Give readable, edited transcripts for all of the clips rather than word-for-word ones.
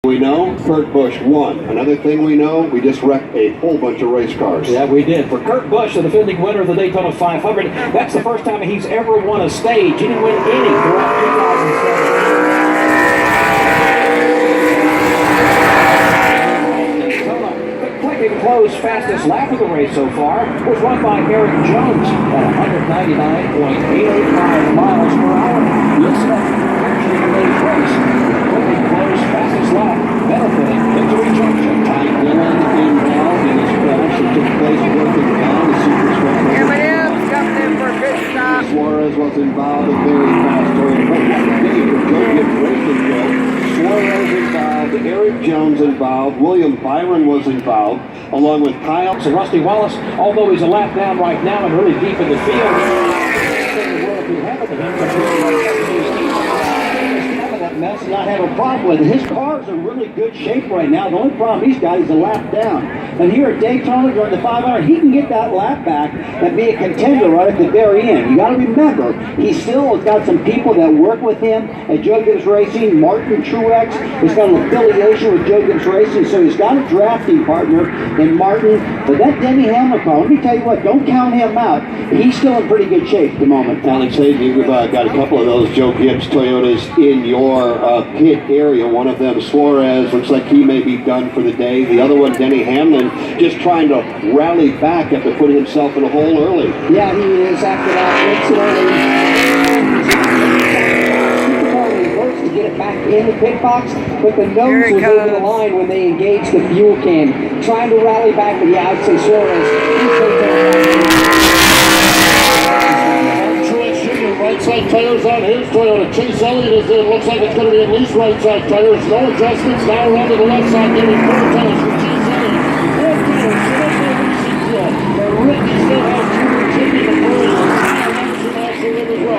We know Kurt Busch won. Another thing we know, we just wrecked a whole bunch of race cars. Yeah, we did. For Kurt Busch, the defending winner of the Daytona 500, that's the first time he's ever won a stage. He didn't win any throughout 2007. Clicking close, fastest lap of the race so far was won by Eric Jones at 199.885 miles per hour. Listen up, actually today's race. Clicking close, fastest lap, benefiting Victory Junction. Ty Dillon involved in this crash that took place working down the super stretch. Coming in for a good stop. Suarez was involved in very fast Toyota. But what a day for Joe Gibbs Racing, Joe. Suarez involved, Eric Jones involved, William Byron was involved, along with Kyle. So Rusty Wallace, although he's a lap down right now and really deep in the field, Does not have a problem with it. His car's in really good shape right now. The only problem he's got is a lap down. And here at Daytona during the 500, he can get that lap back and be a contender right at the very end. You got to remember, he still has got some people that work with him at Joe Gibbs Racing. Martin Truex has got an affiliation with Joe Gibbs Racing, so he's got a drafting partner in Martin. But that Denny Hamlin car, let me tell you what, don't count him out. He's still in pretty good shape at the moment. Alex Hayden, you've got a couple of those Joe Gibbs Toyotas in your pit area. One of them, Suarez, looks like he may be done for the day. The other one, Denny Hamlin, just trying to rally back after putting himself in a hole early. Yeah, he is after that. Makes it early. To get it back in the pit box, but the nose was over the line when they engaged the fuel can. Trying to rally back, but yeah, I'd say Suarez. Right side tires on his Toyota. Chase Elliott is in. Looks like it's going to be at least right side tires. No adjustments. Now around to the left side. Getting four tires for Chase Elliott. Four tires. But Ricky still has two taking the break.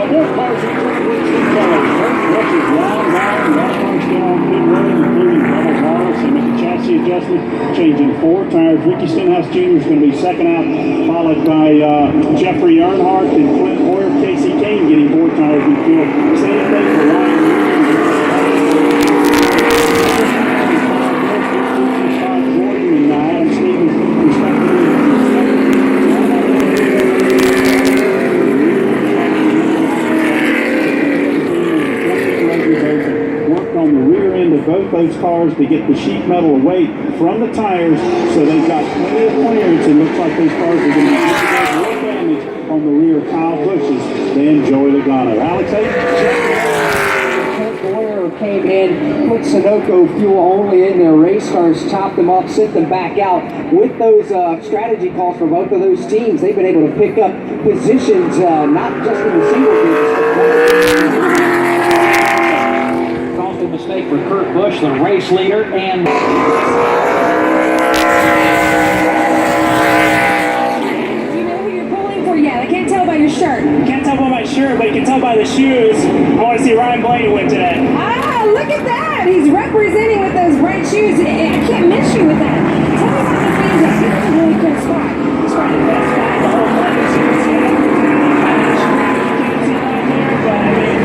More cars are going to reach the tires. Rush is long, still on pit road, including Bubba Wallace, and with the chassis adjustment, changing four tires. Ricky Stenhouse Jr. is going to be second out, followed by Jeffrey Earnhardt and Clint Boyer. Casey Kane getting four tires in field. Same thing for Ryan. Jordan and Adam Stevens, respectively. Worked on the rear end of both those cars to get the sheet metal away from the tires, so they've got plenty of clearance. It looks like those cars are going to get more damage on the rear of Kyle Busch's than Joey Logano. Alex Boyer came in, put Sunoco fuel only in their race cars, chopped them up, sent them back out. With those strategy calls for both of those teams, they've been able to pick up positions, not just in the single digits, caused a mistake for Kurt Busch, the race leader, and your shirt. You can't tell by my shirt, but you can tell by the shoes. I want to see Ryan Blaney win today. Ah, look at that. He's representing with those bright shoes. I can't miss you with that. Tell me about the fans. That's a really cool spot. It's right the best guy in the whole leather shoes. You can't see that here, but I mean,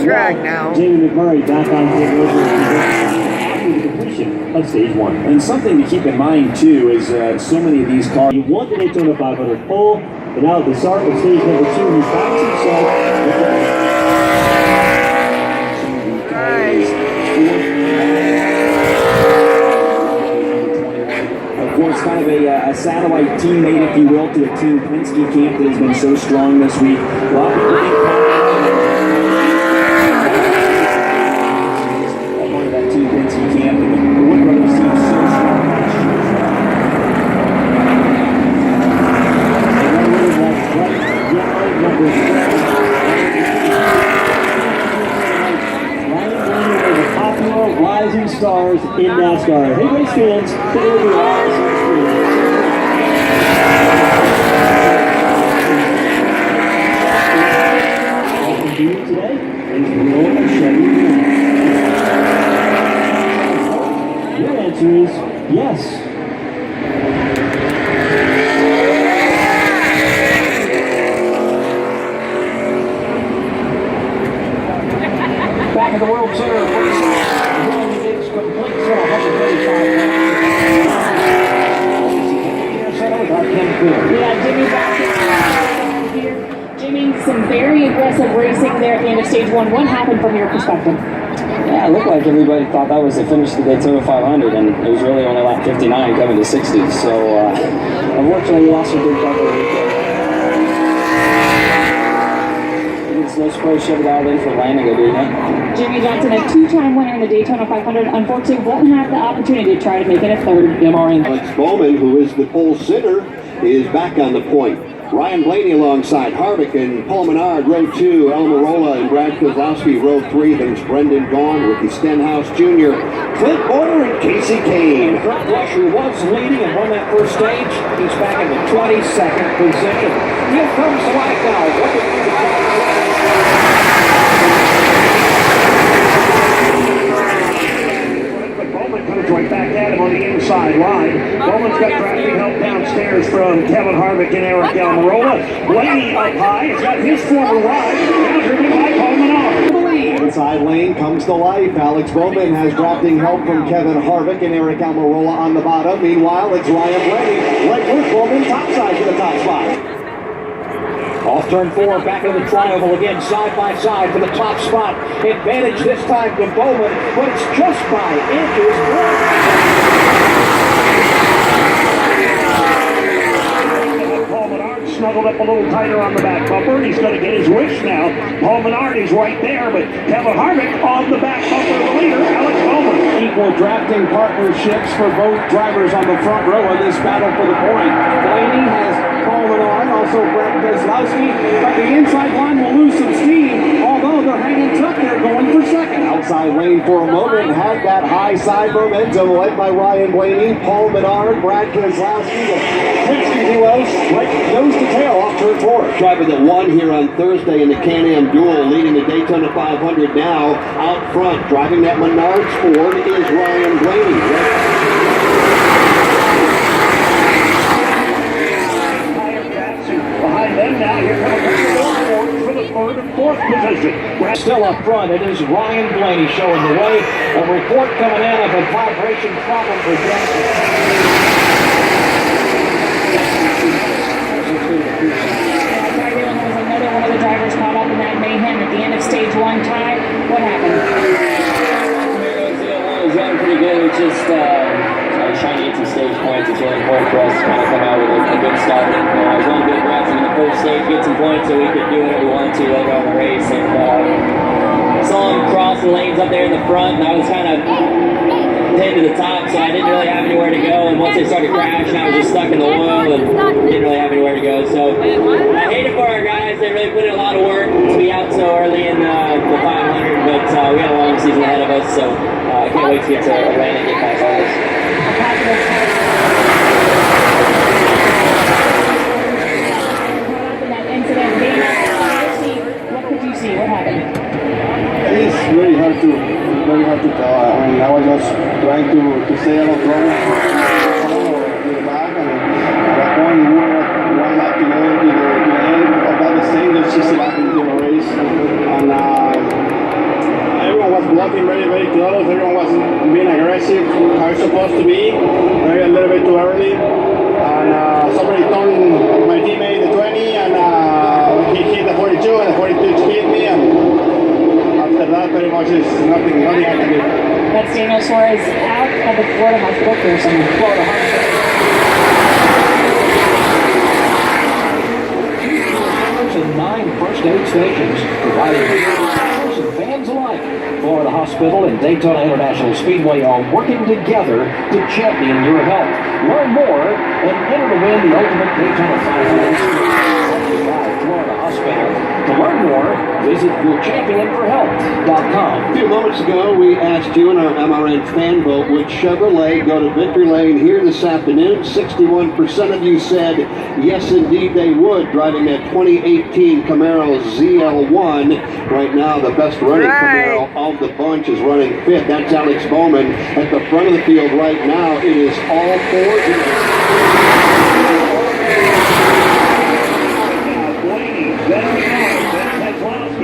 track now. Jamie McMurray back on the completion of stage one. And something to keep in mind too is so many of these cars. You want the Daytona 500 full, but now at the start of stage number 2, he finds himself. Of course, kind of a satellite teammate, if you will, to a Team Penske camp that has been so strong this week. A lot of people think Team Penske camp, and the Wood Brothers seem so strong. Ryan more rising stars in NASCAR. Hey, race fans, there we are. Welcome to you today is Royal Chevy. Your answer is yes. Back at the World Center of Racing. It's complete for 135 laps. Yeah, Jimmy back here. Jimmy, some very aggressive racing there at the end of stage one. What happened from your perspective? Yeah, it looked like everybody thought that was the finish of the Daytona 500, and it was really only lap 59 coming to 60. So, unfortunately, we lost a big cover weekend. It's no surprise Chevy dialed in for landing it, didn't it? Jimmy Johnson, a two-time winner in the Daytona 500, unfortunately won't have the opportunity to try to make it a third. Alex Bowman, who is the pole sitter, is back on the point. Ryan Blaney alongside Harvick and Paul Menard, row 2, Almirola and Brad Kozlowski, row 3. Then it's Brendan Gaughan, Ricky Stenhouse Jr., Clint Boyer, and Casey Kane. Kurt Busch, who was leading and won that first stage, he's back in the 22nd position. Here comes Flagnow. Looking for the top. Bowman comes right back at him on the inside line. Bowman's got drafting help downstairs from Kevin Harvick and Eric Almirola. Blaney up high. It's got his former ride. Now driven by Paul Menard. Inside lane comes to life. Alex Bowman has drafting help from Kevin Harvick and Eric Almirola on the bottom. Meanwhile, it's Ryan Blaney. Right with Bowman topside to the top spot. Off turn 4, back in the triangle again, side by side for the top spot. Advantage this time to Bowman, but it's just by inches. Paul Menard snuggled up a little tighter on the back bumper. He's going to get his wish now. Paul Menard is right there, but Kevin Harvick on the back bumper of the leader, Alex Bowman. Equal drafting partnerships for both drivers on the front row in this battle for the point. Blaney has Paul Menard, also Brad Kozlowski, but the inside line will lose some steam, although they're hanging tough. They're going for second. Outside lane for a moment, had that high side momentum led by Ryan Blaney, Paul Menard, Brad Kozlowski, the Wells, right nose to tail off turn 4. Driver that won here on Thursday in the Can-Am Duel, leading the Daytona 500 now. Out front, driving that Menards Ford is Ryan Blaney. Behind them now, here comes Ford for the third and fourth position. Still up front, it is Ryan Blaney showing the way. A report coming in of a vibration problem for Johnson. Another one of the drivers caught up in that mayhem at the end of stage 1 tie. What happened? It was running pretty good. It was just I was trying to get some stage points. It's really important for us to kind of come out with a good start. I was on good racing in the first stage, get some points so we could do whatever we wanted to later on in the race. And saw him cross the lanes up there in the front, and I was kind of pinned to the top, so I didn't really have anywhere to go. And once they started crashing, I was just stuck in the oil and didn't really have anywhere to go. So I hate it for our guys. They really put in a lot of work to be out so early in the 500, but we got a long season ahead of us, so I can't wait to get to Atlanta and get past all this. What could you see? What happened? It's very hard to tell. I mean, I was just trying to stay out of trouble. To the back, and at that point, we were one lap to go to the end of that stage, just 60 laps into the race, and everyone was blocking very, very close. Everyone was being aggressive, how it's supposed to be, maybe a little bit too early, and somebody turned my teammate the 20, and he hit the 42, and the 42 hit me, and after that, pretty much is nothing I can do. That's Daniel Suarez out of the Florida Hospital for some Florida Hospital. And 9 first aid stations providing and fans alike. Florida Hospital and Daytona International Speedway are working together to champion your health. Learn more and enter to win the ultimate Daytona 500 by Florida Hospital. To learn more, visit yourchampionforhealth.com. A few moments ago, we asked you in our MRN fan vote, would Chevrolet go to victory lane here this afternoon? 61% of you said yes, indeed they would, driving that 2018 Camaro ZL1. Right now, the best running Camaro of the bunch is running fifth. That's Alex Bowman at the front of the field right now. It is all four.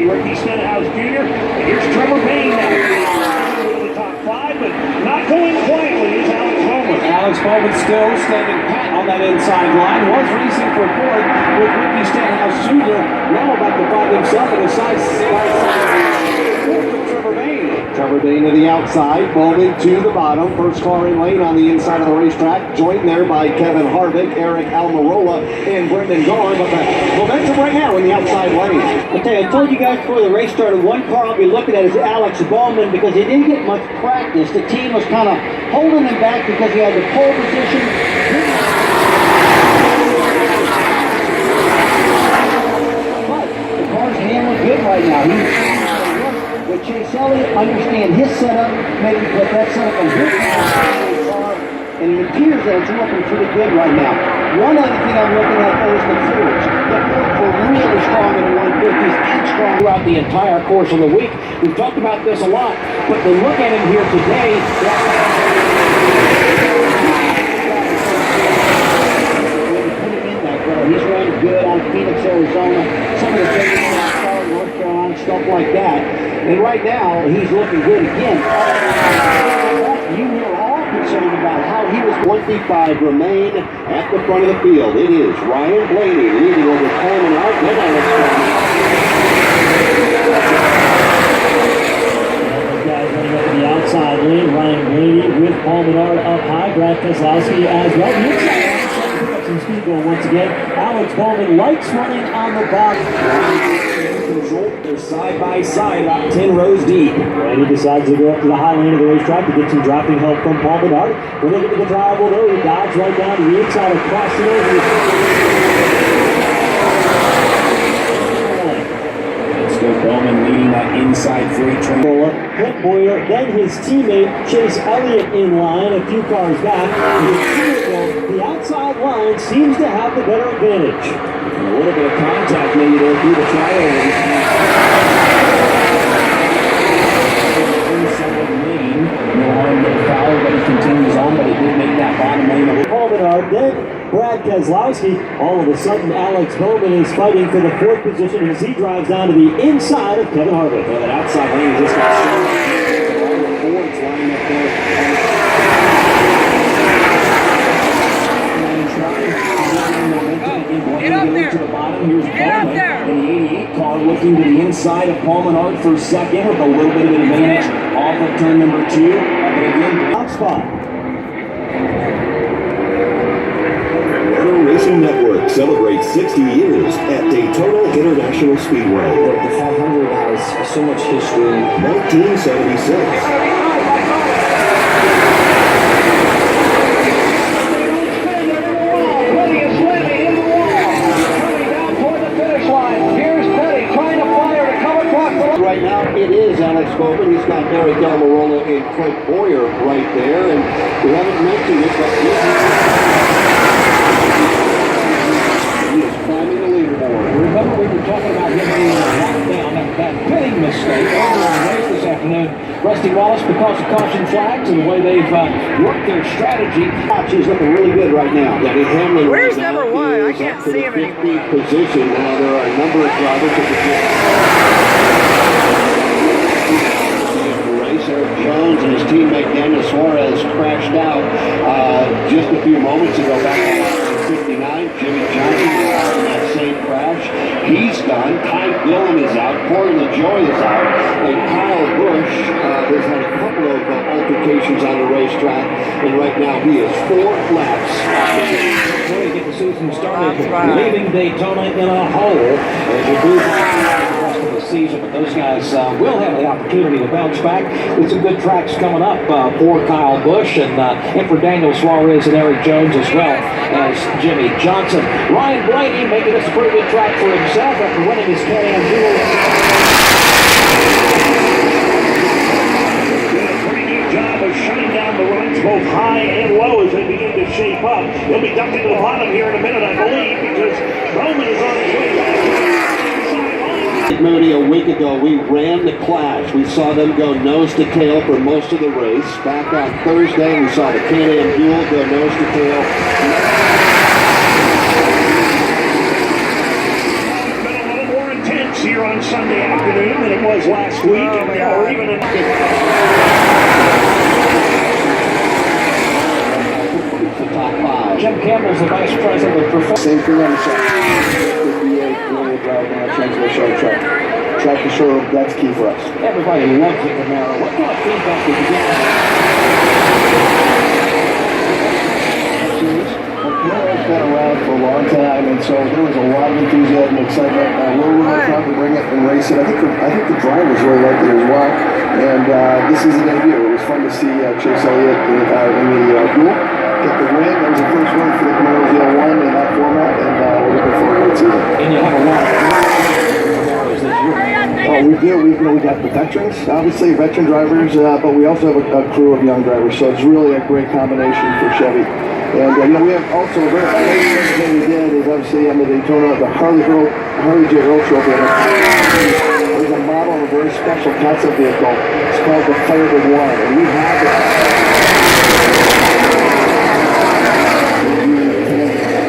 Ricky Stenhouse Jr. And here's Trevor Payne now. In the top five, but not going quietly is Alex Bowman. Alex Bowman still standing pat on that inside line. Was racing for fourth with Ricky Stenhouse Jr. Now about to find himself in the side. Trevor Bain to the outside, Bowman to the bottom. First car in lane on the inside of the racetrack. Joined there by Kevin Harvick, Eric Almirola, and Brendan Garr. But the momentum right now in the outside lane. Okay, I told you guys before the race started, one car I'll be looking at is Alex Bowman because he didn't get much practice. The team was kind of holding him back because he had the pole position. But the car's handling good right now. With Chase Elliott, understand his setup, maybe put that setup on his car, and it appears that it's working pretty good right now. One other thing I'm looking at though is the fluids. The fluids were really strong in the 150s and strong Throughout the entire course of the week. We've talked about this a lot, but to look at him here today, he's running good out of Phoenix, Arizona. Some of the things in North Carolina, stuff like that. and right now he's looking good again. You were all concerned about how he was. 25 remain at the front of the field. It is Ryan Blaney leading over Coleman out. Then Alex Guys running up in the outside lane. Ryan Blaney with Paul Menard up high. Brad Keselowski as well. The inside line trying to pick up some speed going once again. Alex Bowman lights running on the box. They're side by side, about 10 rows deep. Blaney decides to go up to the high lane of the racetrack to get some dropping help from Paul Menard. When they get to the drivable though, he dives right down to the inside across the over. Bowman leading that inside freight train. Clint Boyer, then his teammate Chase Elliott in line, a few cars back. The outside line seems to have the better advantage. And a little bit of contact maybe there through the trial. Inside lane, no harm, no foul, but he continues on, but he did make that bottom lane. Paul Menard, then Brad Keselowski. All of a sudden, Alex Bowman is fighting for the fourth position as he drives down to the inside of Kevin Harvick. Well, that outside lane just got strong. All the Fords lining up there. Get up there. To the bottom. Here's Get up Bowman there. in the 88 car looking to the inside of Paul Menard for second with a little bit of an advantage off of turn number 2. But again, Top spot. Motor Racing Network celebrates 60 years at Daytona International Speedway. the 500 has so much history. 1976. Right now, it is Alex Bowman. He's got Eric Almirola and Clint Boyer right there, and we haven't mentioned it, but he is climbing the leaderboard. Remember we were talking about him being locked down, that pitting mistake earlier in the race this afternoon. Rusty Wallace, because of caution flags and the way they've worked their strategy. She's looking really good right now. Denny Hamlin. Where's right number now one? I is can't up to see the him anymore. 15th position. Now there are a number of drivers at the race. Eric Jones and his teammate Daniel Suarez crashed out just a few moments ago back in 59. Jimmy Johnson was out in that same crash. He's done. Ty Dillon is out. Corey LaJoy is out. And Kyle Busch has had a couple of altercations on the racetrack. And right now he is 4 laps. Before we get the season started, That's right. leaving Daytona in a hole as you move on to the rest of the season, but those guys will have the opportunity to bounce back with some good tracks coming up for Kyle Busch and for Daniel Suarez and Eric Jones as well as Jimmy Johnson. Ryan Blaney making this a pretty good track for himself after winning his Can-Am Duel. Job of shutting down the runs both high and low as they begin to shape up. He'll be ducked into the bottom here in a minute, I believe, because Bowman is on his way back. Mooney, a week ago, we ran the Clash. We saw them go nose to tail for most of the race. Back on Thursday, we saw the Can-Am Duel go nose to tail. It's been a little more intense here on Sunday afternoon than it was last week, or even in Jim Campbell's the vice president of performance. Same thing on the side. 58, rear-wheel drive now, transmission track. Track to show, that's key for us. Everybody loves the Camaro. What kind of feedback did you get? Camaro's been around for a long time, and so there was a lot of enthusiasm and excitement. We're really proud to bring it and race it. I think the drivers really liked it as well. And this is a debut. It was fun to see Chase Elliott in the duel. Get the win. That was the first win for the Camaro ZL1 in that format, and we're looking forward to it. And you have a lot of Camaros this year. Oh, we do. We got the veterans, obviously veteran drivers, but we also have a crew of young drivers. So it's really a great combination for Chevy. And we have also a very first thing we did is obviously on the Daytona, the Harley J. Earl Trophy. There's a model of a very special concept vehicle. It's called the Firebird 1, and we have it.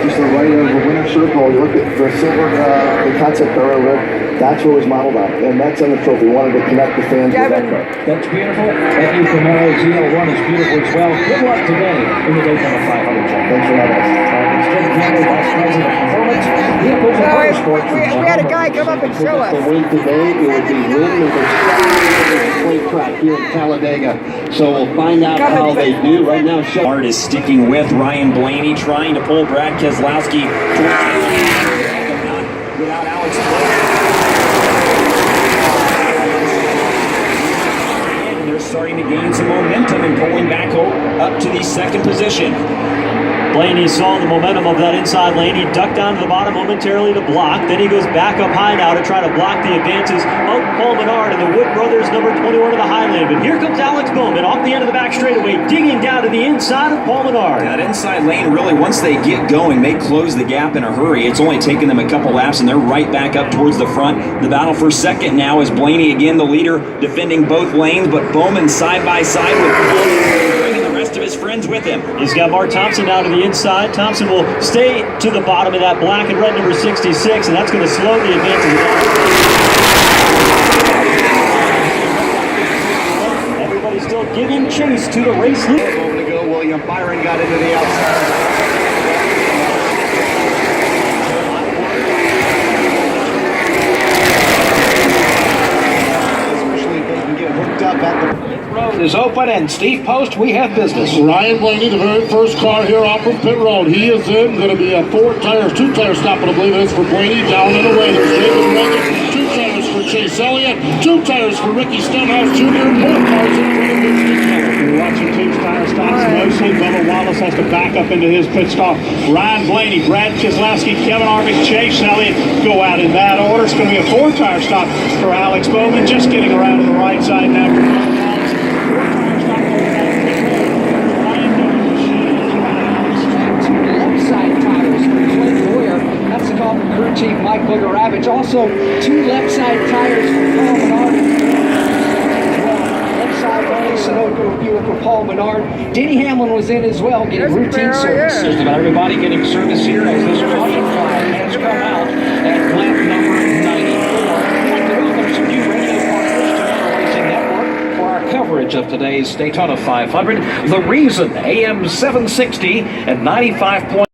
Just the right of the winner circle. You look at the silver, the concept car over there. That's what was modeled on, and that's on the trophy. We wanted to connect the fans with that car. That's beautiful. That new Camaro ZL1 is beautiful as well. Good luck today in the Daytona 500. Thanks for having us. It's Jim Campbell, vice president of performance. We had a guy come up and show us. The win today, it would be win number 7 plate track here in Talladega. So we'll find out how they do right now. Art is sticking with Ryan Blaney, trying to pull Brad Keselowski without Alex Blaney. They're starting to gain some momentum and pulling back up to the second position. Blaney saw the momentum of that inside lane. He ducked down to the bottom momentarily to block. Then he goes back up high now to try to block the advances of Paul Menard and the Wood brothers, number 21 of the high lane. But here comes Alex Bowman off the end of the back straightaway, digging down to the inside of Paul Menard. That inside lane, really, once they get going, they close the gap in a hurry. It's only taken them a couple laps, and they're right back up towards the front. The battle for second now is Blaney again, the leader, defending both lanes, but Bowman side by side with bringing the rest of his friends with him. He's got Mark Thompson down to the inside. Thompson will stay to the bottom of that black and red number 66, and that's going to slow the advances down. Everybody's still giving chase to the race lead. A moment ago, William Byron got into the outside. Road is open, and Steve Post, we have business. Ryan Blaney, the very first car here off of pit road. He is in. Going to be a 2-tire stop, and I believe it is for Blaney. Down and away. There's David Reagan. 2 tires for Chase Elliott. 2 tires for Ricky Stenhouse Jr. 4 cars in front of We're watching two tire stops mostly. Bubba Wallace has to back up into his pit stop. Ryan Blaney, Brad Keselowski, Kevin Harvick, Chase Elliott go out in that order. It's going to be a 4-tire stop for Alex Bowman, just getting around to the right side now. Crew Chief Mike Booger-Ravage. Also, 2 left side tires for Paul Menard. Left side only Sunoco fuel for Paul Menard. Denny Hamlin was in as well, getting routine service. Just about everybody getting service here as this caution flag has come out at lap number 94. I'd like to welcome some new radio partners to our Racing Network for our coverage of today's Daytona 500. The Reason, AM 760 and 95.